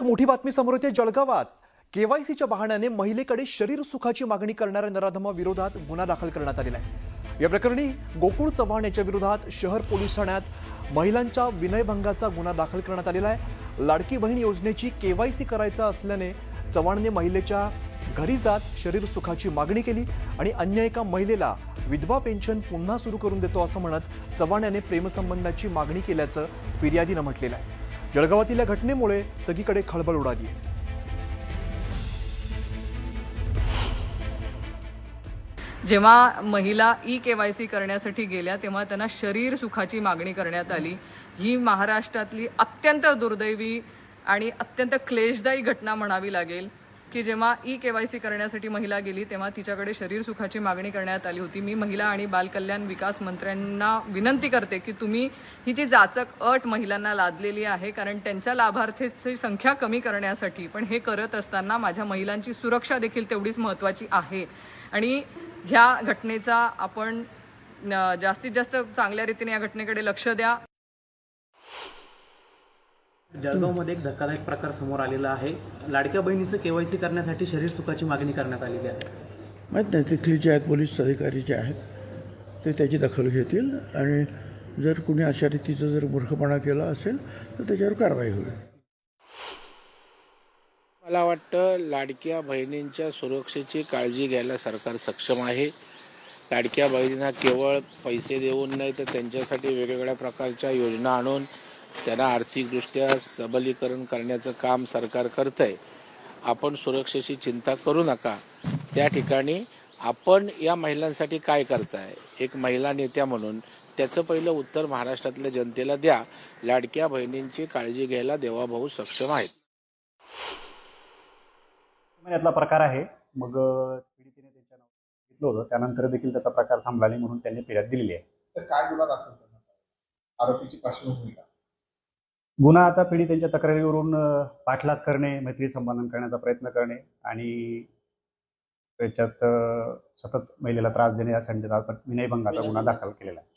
मोठी बातमी समोर येते जळगावात केवायसीच्या बहाण्याने महिलेकडे शरीर सुखाची मागणी करणाऱ्या नराधमाविरोधात गुन्हा दाखल करण्यात आलेला आहे। या प्रकरणी गोकुळ चव्हाण याच्या विरोधात शहर पोलीस ठाण्यात महिलांच्या विनयभंगाचा गुन्हा दाखल करण्यात आलेला आहे। लाडकी बहीण योजनेची केवायसी करायचा असल्याने चव्हाणने महिलेच्या घरी जात शरीर सुखाची मागणी केली आणि अन्य एका महिलेला विधवा पेन्शन पुन्हा सुरू करून देतो असं म्हणत चव्हाण याने प्रेमसंबंधाची मागणी केल्याचं फिर्यादीनं म्हटलेलं आहे। जळगावातील या घटनेमुळे सगळीकडे खळबळ उडाली आहे। जेव्हा महिला केवायसी करण्यासाठी गेल्या तेव्हा त्यांना शरीर सुखाची मागणी करण्यात आली। ही महाराष्ट्रातली अत्यंत दुर्दैवी आणि अत्यंत क्लेशदायी घटना म्हणावी लागेल की जेव्हा केवायसी करण्यासाठी महिला गेली तेव्हा तिच्याकडे शरीर सुखाची मागणी करण्यात आली होती। मी महिला आणि बालकल्याण विकास मंत्र्यांना विनंती करते की तुम्ही ही जी जाचक अट महिलांना लादलेली आहे, कारण त्यांच्या लाभार्थीची संख्या कमी करण्यासाठी, पण हे करत असताना माझ्या महिलांची सुरक्षा देखील तेवढीच महत्त्वाची आहे आणि ह्या घटनेचा आपण जास्तीत जास्त चांगल्या रीतीने या घटनेकडे लक्ष द्या। जळगावमध्ये एक धक्कादायक प्रकार समोर आलेला आहे। लाडक्या बहिणीचं केवायसी करण्यासाठी शरीर सुखाची मागणी करण्यात आलेली आहे। माहीत नाही, तिथले जे आहेत पोलीस अधिकारी जे आहेत ते त्याची दखल घेतील आणि जर कुणी अशा रीतीचं जर मूर्खपणा केला असेल तर त्याच्यावर कारवाई होईल। मला वाटतं लाडक्या बहिणींच्या सुरक्षेची काळजी घ्यायला सरकार सक्षम आहे। लाडक्या बहिणींना केवळ पैसे देऊन नाही तर त्यांच्यासाठी वेगवेगळ्या प्रकारच्या योजना आणून त्यांना आर्थिकदृष्ट्या सबलीकरण करण्याचं काम सरकार करत आहे। आपण सुरक्षेची चिंता करू नका। त्या ठिकाणी आपण या महिलांसाठी काय करताय, एक महिला नेत्या म्हणून त्याचं पहिलं उत्तर महाराष्ट्रातल्या जनतेला द्या। लाडक्या बहिणींची काळजी घ्यायला देवाभाऊ सक्षम आहेत। यातला प्रकार आहे। मग पीडितेने त्यांच्या नाव घेतलं होतं, त्यानंतर देखील त्याचा प्रकार थांबला नाही म्हणून त्यांनी फिर्याद दिलेली आहे। तर काय गुन्हा दाखल करण्यात आला? आरोपीची पार्श्वभूमी काय? गुन्हा आता पीडितेच्या तक्रारीवरून पाठलाग करणे, मैत्री संपादन करण्याचा प्रयत्न करणे आणि त्याच्यात सतत महिलेला त्रास देणे यासाठी विनयभंगाचा गुन्हा दाखल केलेला आहे।